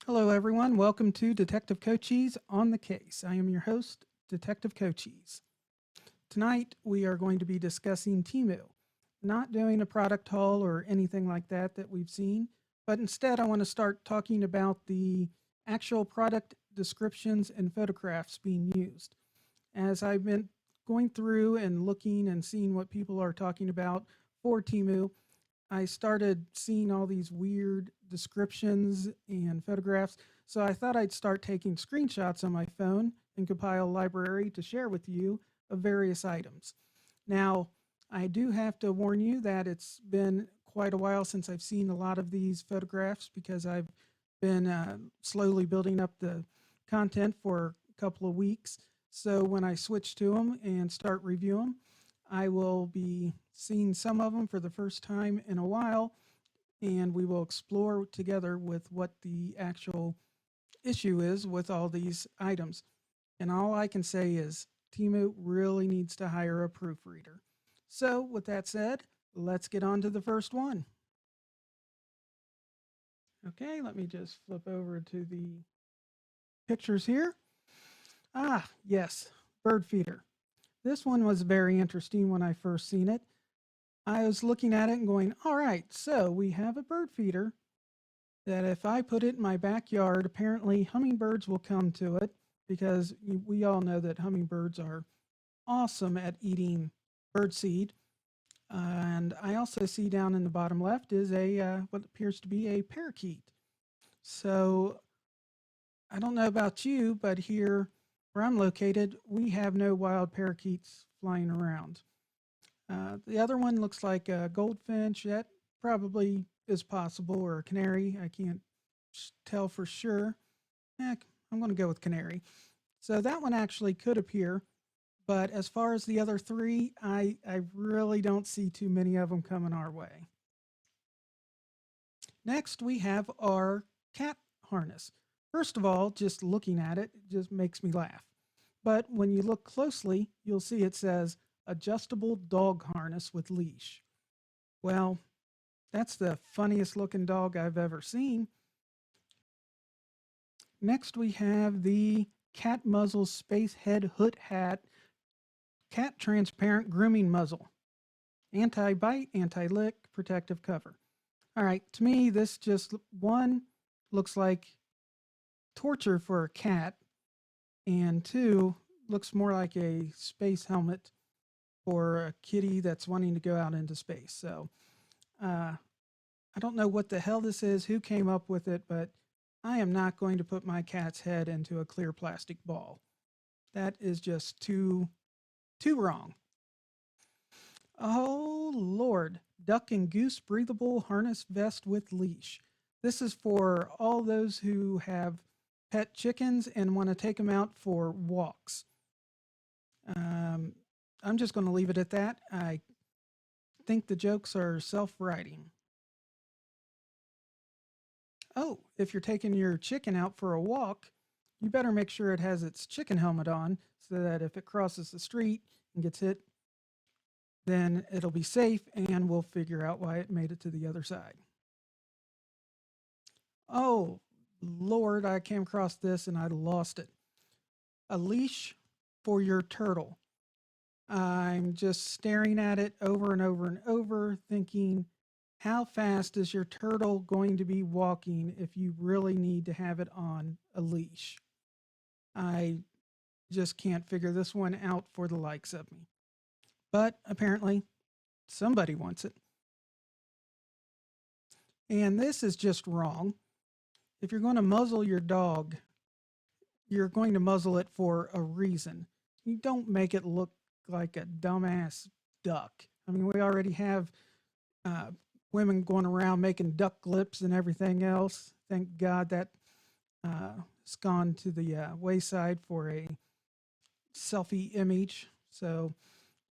Hello, everyone. Welcome to Detective Cochise on the Case. I am your host, Detective Cochise. Tonight, we are going to be discussing TEMU, not doing a product haul or anything like that we've seen, but instead, I want to start talking about the actual product descriptions and photographs being used. As I've been going through and looking and seeing what people are talking about for TEMU, I started seeing all these weird descriptions and photographs. So I thought I'd start taking screenshots on my phone and compile a library to share with you of various items. Now, I do have to warn you that it's been quite a while since I've seen a lot of these photographs because I've been slowly building up the content for a couple of weeks. So when I switch to them and start reviewing them, I will be seeing some of them for the first time in a while, and we will explore together with what the actual issue is with all these items. And all I can say is TEMU really needs to hire a proofreader. So, with that said, let's get on to the first one. Okay, let me just flip over to the pictures here. Ah, yes, bird feeder. This one was very interesting when I first seen it. I was looking at it and going, all right, so we have a bird feeder that if I put it in my backyard, apparently hummingbirds will come to it because we all know that hummingbirds are awesome at eating birdseed. And I also see down in the bottom left is a what appears to be a parakeet. So I don't know about you, but here where I'm located, we have no wild parakeets flying around. The other one looks like a goldfinch. That probably is possible, or a canary. I can't tell for sure. I'm going to go with canary. So that one actually could appear. But as far as the other three, I really don't see too many of them coming our way. Next, we have our cat harness. First of all, just looking at it just makes me laugh. But when you look closely, you'll see it says adjustable dog harness with leash. Well, that's the funniest looking dog I've ever seen. Next, we have the cat muzzle space head hood hat cat transparent grooming muzzle. Anti bite, anti lick, protective cover. All right, to me, this just one looks like torture for a cat, and two looks more like a space helmet for a kitty that's wanting to go out into space. So I don't know what the hell this is, who came up with it, but I am not going to put my cat's head into a clear plastic ball. That is just too wrong. Oh Lord, duck and goose breathable harness vest with leash. This is for all those who have pet chickens and want to take them out for walks. I'm just going to leave it at that. I think the jokes are self-writing. Oh, if you're taking your chicken out for a walk, you better make sure it has its chicken helmet on so that if it crosses the street and gets hit, then it'll be safe and we'll figure out why it made it to the other side. Oh, Lord, I came across this and I lost it. A leash for your turtle. I'm just staring at it over and over and over, thinking, how fast is your turtle going to be walking if you really need to have it on a leash? I just can't figure this one out for the likes of me. But apparently, somebody wants it. And this is just wrong. If you're going to muzzle your dog, you're going to muzzle it for a reason. You don't make it look like a dumbass duck. I mean, we already have women going around making duck lips and everything else. Thank God that has gone to the wayside for a selfie image. So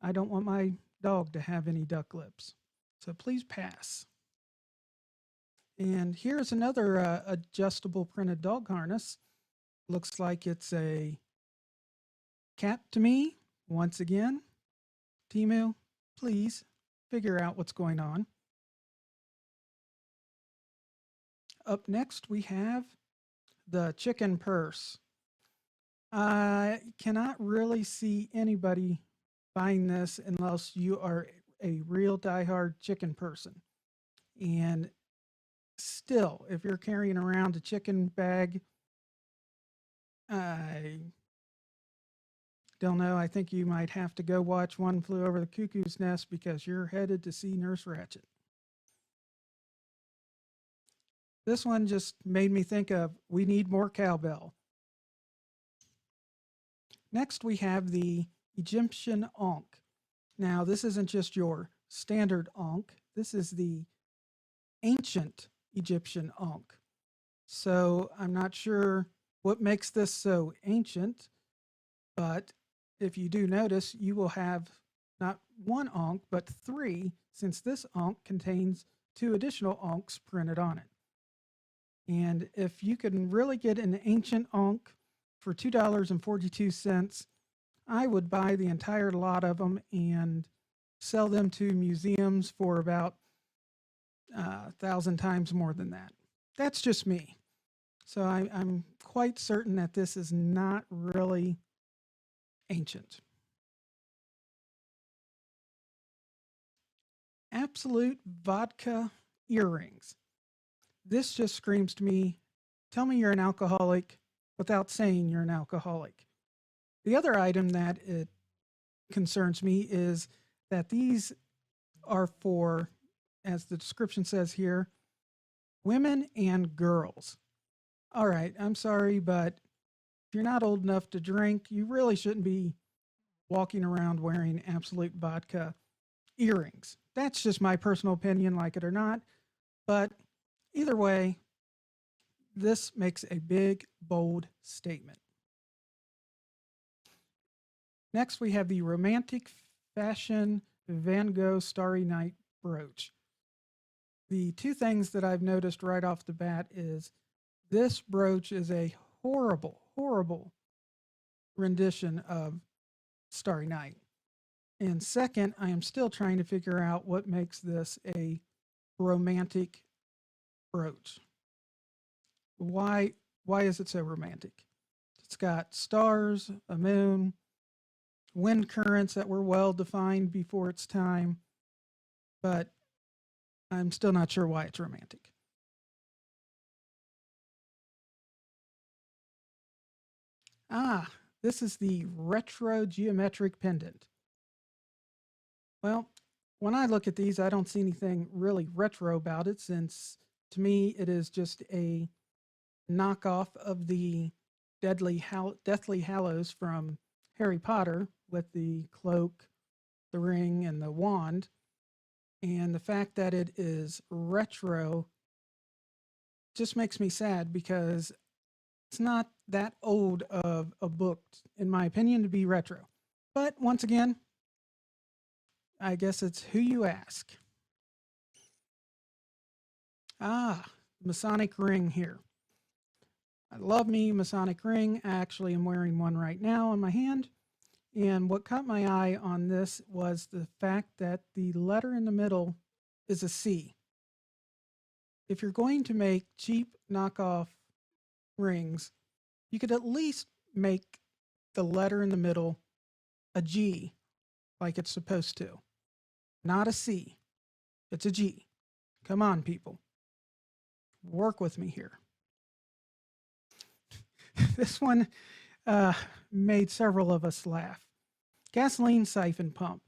I don't want my dog to have any duck lips. So please pass. And here's another adjustable printed dog harness. Looks like it's a cat to me. Once again, TEMU, please figure out what's going on. Up next, we have the chicken purse. I cannot really see anybody buying this unless you are a real diehard chicken person. And still, if you're carrying around a chicken bag, I don't know. I think you might have to go watch One Flew Over the Cuckoo's Nest because you're headed to see Nurse Ratched. This one just made me think of we need more cowbell. Next, we have the Egyptian Ankh. Now, this isn't just your standard Ankh. This is the ancient Egyptian Ankh. So I'm not sure what makes this so ancient, but if you do notice, you will have not one Ankh, but three, since this Ankh contains 2 additional Ankhs printed on it. And if you can really get an ancient Ankh for $2.42, I would buy the entire lot of them and sell them to museums for about 1,000 times more than that. That's just me. So I'm quite certain that this is not really ancient. Absolute vodka earrings. This just screams to me, tell me you're an alcoholic without saying you're an alcoholic. The other item that it concerns me is that these are for, as the description says here, women and girls. All right, I'm sorry, but if you're not old enough to drink, you really shouldn't be walking around wearing Absolute vodka earrings. That's just my personal opinion, like it or not. But either way, this makes a big, bold statement. Next, we have the Romantic Fashion Van Gogh Starry Night brooch. The 2 things that I've noticed right off the bat is this brooch is a horrible, horrible rendition of Starry Night. And second, I am still trying to figure out what makes this a romantic brooch. Why is it so romantic? It's got stars, a moon, wind currents that were well defined before its time, but I'm still not sure why it's romantic. This is the retro geometric pendant. Well, when I look at these, I don't see anything really retro about it, since to me it is just a knockoff of the Deathly Hallows from Harry Potter with the cloak, the ring, and the wand. And the fact that it is retro just makes me sad because it's not that old of a book, in my opinion, to be retro. But once again, I guess it's who you ask. Masonic ring here. I love me Masonic ring. I actually am wearing one right now on my hand. And what caught my eye on this was the fact that the letter in the middle is a C. If you're going to make cheap knockoff rings, you could at least make the letter in the middle a G like it's supposed to. Not a C. It's a G. Come on, people. Work with me here. This one made several of us laugh. Gasoline siphon pump.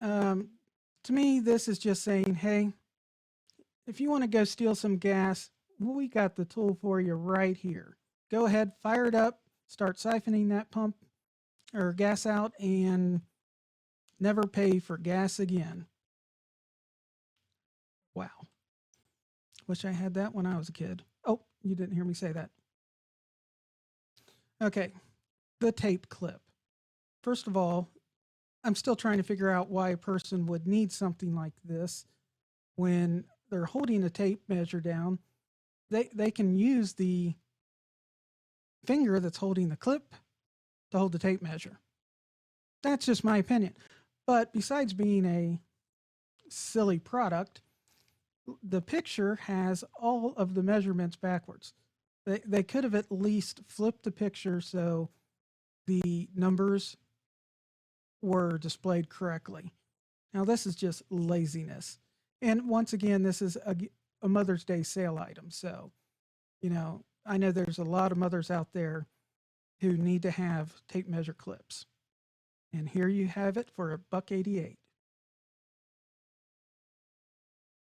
To me, this is just saying, hey, if you want to go steal some gas, we got the tool for you right here. Go ahead, fire it up, start siphoning that pump or gas out, and never pay for gas again. Wow. Wish I had that when I was a kid. Oh, you didn't hear me say that. Okay, the tape clip. First of all, I'm still trying to figure out why a person would need something like this when they're holding a tape measure down. They can use the finger that's holding the clip to hold the tape measure. That's just my opinion. But besides being a silly product, the picture has all of the measurements backwards. They could have at least flipped the picture so the numbers were displayed correctly. Now, this is just laziness. And once again, this is a Mother's Day sale item. So, I know there's a lot of mothers out there who need to have tape measure clips. And here you have it for $1.88.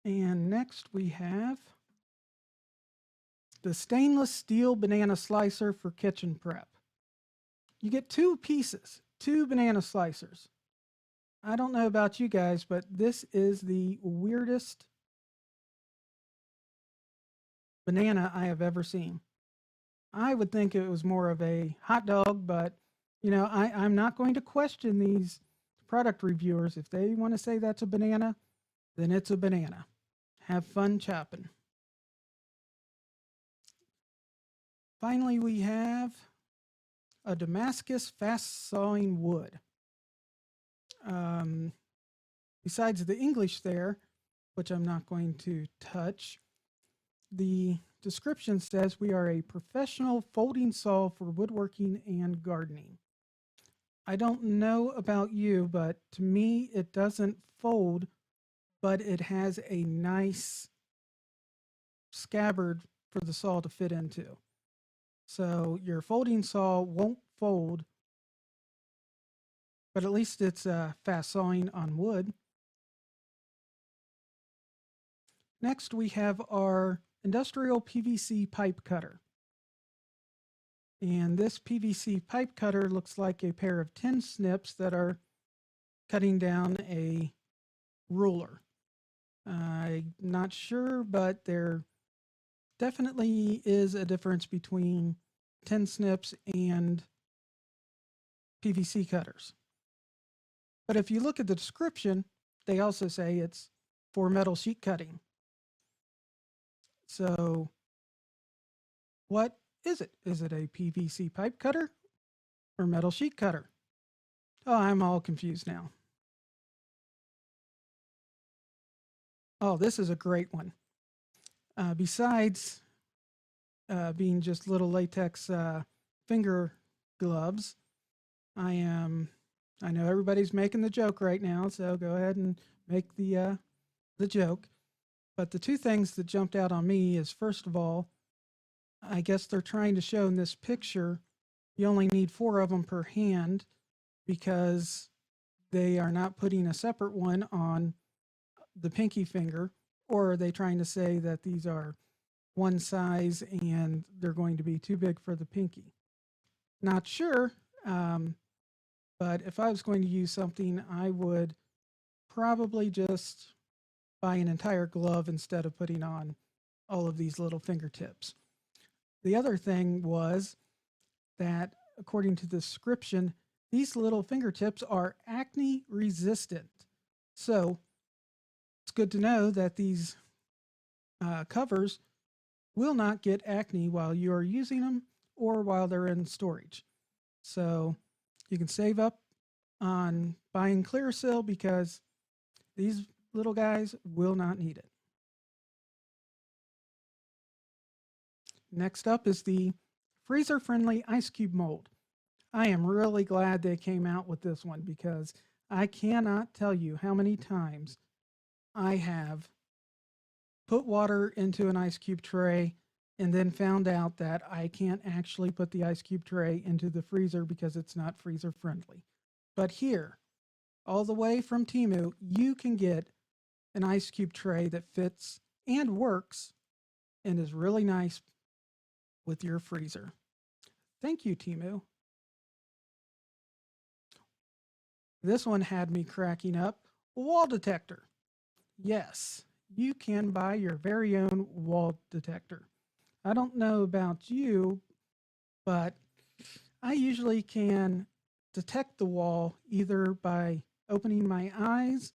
And next we have the stainless steel banana slicer for kitchen prep. You get 2 pieces, 2 banana slicers. I don't know about you guys, but this is the weirdest banana I have ever seen. I would think it was more of a hot dog, but I'm not going to question these product reviewers. If they want to say that's a banana, then it's a banana. Have fun chopping. Finally, we have a Damascus fast sawing wood. Besides the English there, which I'm not going to touch, the description says we are a professional folding saw for woodworking and gardening. I don't know about you, but to me, it doesn't fold, but it has a nice scabbard for the saw to fit into. So your folding saw won't fold, but at least it's fast sawing on wood. Next, we have our industrial PVC pipe cutter. And this PVC pipe cutter looks like a pair of tin snips that are cutting down a ruler. I'm not sure, but there definitely is a difference between tin snips and PVC cutters. But if you look at the description, they also say it's for metal sheet cutting. So what is it? Is it a PVC pipe cutter or metal sheet cutter? Oh, I'm all confused now. Oh, this is a great one. Besides being just little latex finger gloves, I know everybody's making the joke right now, so go ahead and make the joke. But the 2 things that jumped out on me is, first of all, I guess they're trying to show in this picture you only need 4 of them per hand because they are not putting a separate one on the pinky finger, or are they trying to say that these are one size and they're going to be too big for the pinky? Not sure, but if I was going to use something, I would probably just buy an entire glove instead of putting on all of these little fingertips. The other thing was that, according to the description, these little fingertips are acne resistant. So it's good to know that these covers will not get acne while you're using them or while they're in storage. So you can save up on buying Clearasil because these little guys will not need it. Next up is the freezer-friendly ice cube mold. I am really glad they came out with this one because I cannot tell you how many times I have put water into an ice cube tray and then found out that I can't actually put the ice cube tray into the freezer because it's not freezer friendly. But here, all the way from TEMU, you can get an ice cube tray that fits and works and is really nice with your freezer. Thank you, TEMU. This one had me cracking up. Wall detector. Yes, you can buy your very own wall detector. I don't know about you, but I usually can detect the wall either by opening my eyes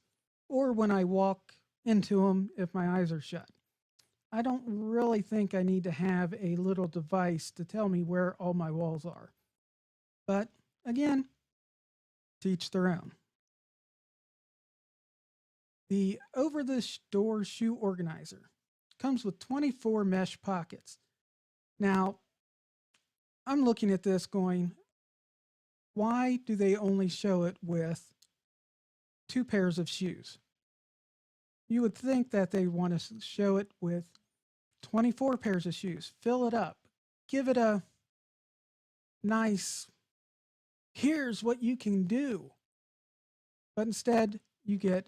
or when I walk into them if my eyes are shut. I don't really think I need to have a little device to tell me where all my walls are. But again, to each their own. The over-the-door shoe organizer comes with 24 mesh pockets. Now, I'm looking at this going, why do they only show it with 2 pairs of shoes? You would think that they want to show it with 24 pairs of shoes. Fill it up. Give it a nice, here's what you can do. But instead, you get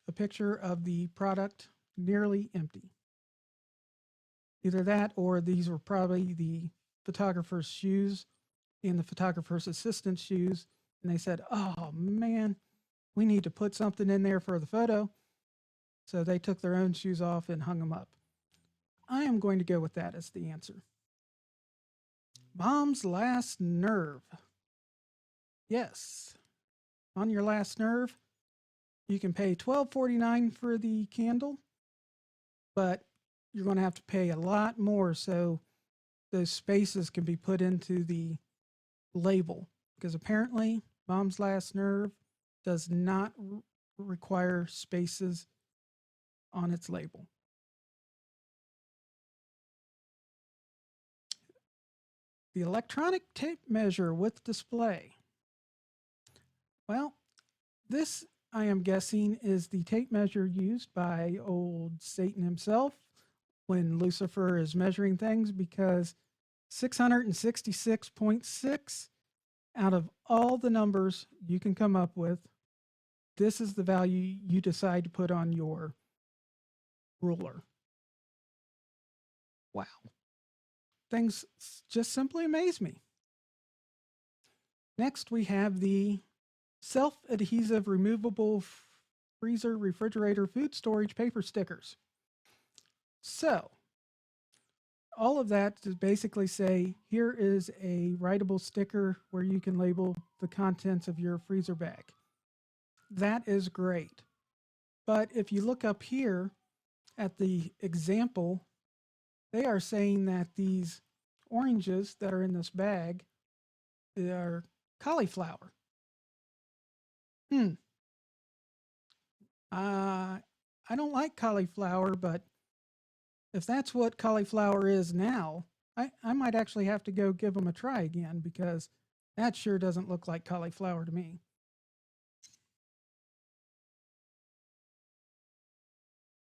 a picture of the product nearly empty. Either that or these were probably the photographer's shoes and the photographer's assistant's shoes. And they said, oh man, we need to put something in there for the photo. So they took their own shoes off and hung them up. I am going to go with that as the answer. Mom's last nerve. Yes. On your last nerve, you can pay $12.49 for the candle, but you're going to have to pay a lot more so those spaces can be put into the label, because apparently Mom's last nerve does not require spaces on its label. The electronic tape measure with display. Well, this, I am guessing, is the tape measure used by old Satan himself when Lucifer is measuring things, because 666.6 out of all the numbers you can come up with, this is the value you decide to put on your ruler. Wow. Things just simply amaze me. Next, we have the self-adhesive removable freezer, refrigerator, food storage paper stickers. So, all of that to basically say, here is a writable sticker where you can label the contents of your freezer bag. That is great. But if you look up here at the example, they are saying that these oranges that are in this bag are cauliflower. I don't like cauliflower, but if that's what cauliflower is now, I might actually have to go give them a try again, because that sure doesn't look like cauliflower to me.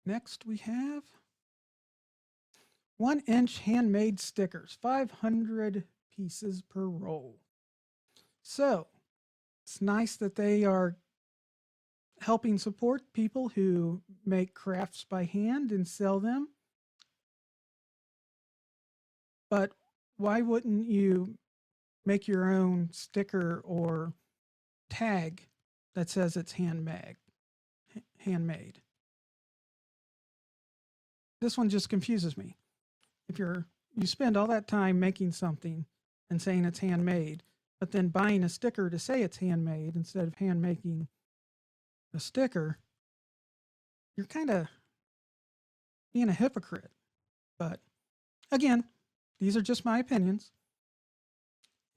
Next we have 1-inch handmade stickers, 500 pieces per roll. So it's nice that they are helping support people who make crafts by hand and sell them. But why wouldn't you make your own sticker or tag that says it's handmade? This one just confuses me. If you spend all that time making something and saying it's handmade, but then buying a sticker to say it's handmade instead of hand making a sticker, you're kind of being a hypocrite. But again, these are just my opinions.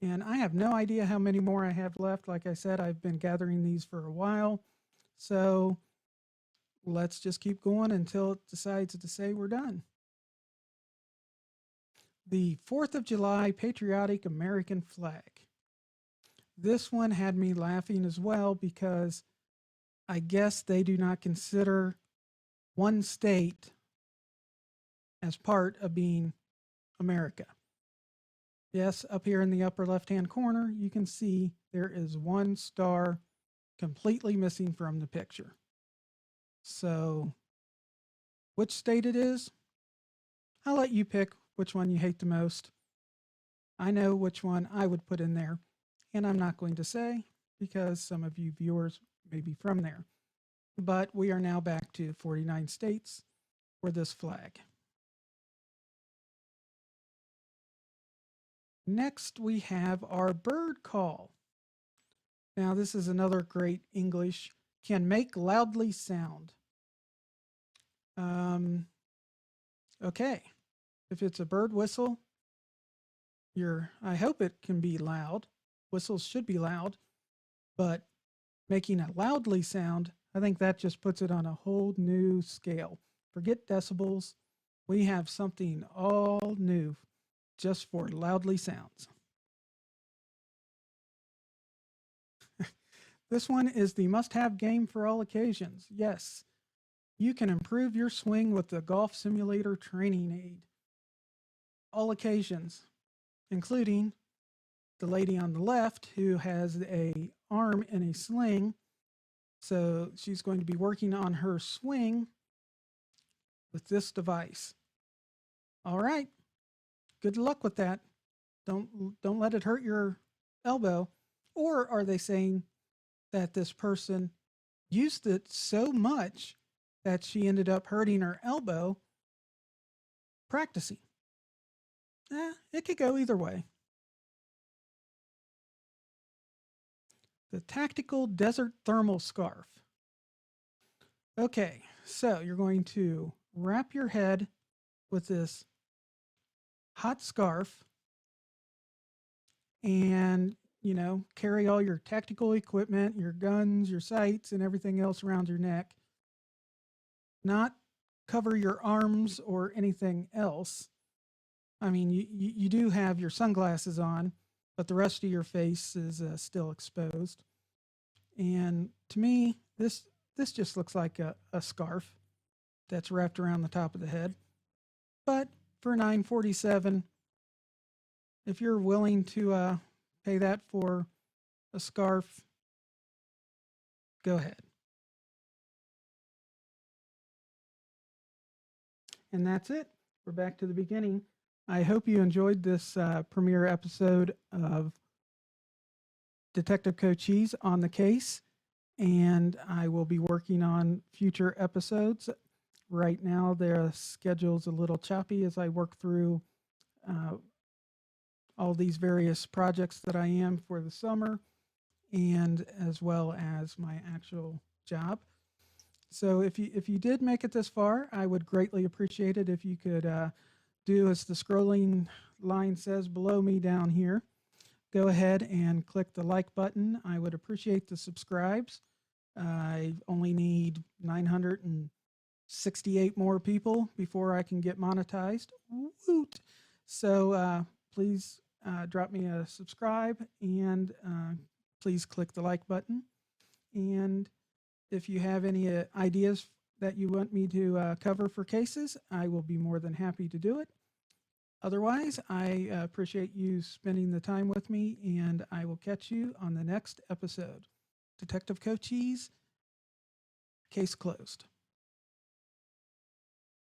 And I have no idea how many more I have left. Like I said, I've been gathering these for a while. So let's just keep going until it decides to say we're done. The 4th of July Patriotic American Flag. This one had me laughing as well, because I guess they do not consider one state as part of being America. Yes, up here in the upper left-hand corner, you can see there is one star completely missing from the picture. So, which state it is? I'll let you pick which one you hate the most. I know which one I would put in there, and I'm not going to say, because some of you viewers may be from there. But we are now back to 49 states for this flag. Next, we have our bird call. Now, this is another great English. Can make loudly sound. Okay. If it's a bird whistle, I hope it can be loud. Whistles should be loud, but making a loudly sound, I think that just puts it on a whole new scale. Forget decibels. We have something all new just for loudly sounds. This one is the must-have game for all occasions. Yes, you can improve your swing with the Golf Simulator Training Aid. All occasions, including the lady on the left who has a arm in a sling. So she's going to be working on her swing with this device. All right. Good luck with that. Don't let it hurt your elbow. Or are they saying that this person used it so much that she ended up hurting her elbow practicing? It could go either way. The Tactical Desert Thermal Scarf. Okay, so you're going to wrap your head with this hot scarf and, carry all your tactical equipment, your guns, your sights, and everything else around your neck. Not cover your arms or anything else. I mean, you do have your sunglasses on, but the rest of your face is still exposed. And to me, this just looks like a scarf that's wrapped around the top of the head. But for $9.47, if you're willing to pay that for a scarf, go ahead. And that's it. We're back to the beginning. I hope you enjoyed this premiere episode of Detective Cochise on the Case, and I will be working on future episodes. Right now, their schedule's a little choppy as I work through all these various projects that I am for the summer, and as well as my actual job. So if you did make it this far, I would greatly appreciate it if you could do as the scrolling line says below me down here. Go ahead and click the like button. I would appreciate the subscribes. I only need 968 more people before I can get monetized. Woot! So please drop me a subscribe and please click the like button. And if you have any ideas that you want me to cover for cases, I will be more than happy to do it. Otherwise, I appreciate you spending the time with me, and I will catch you on the next episode. Detective Cochise, case closed.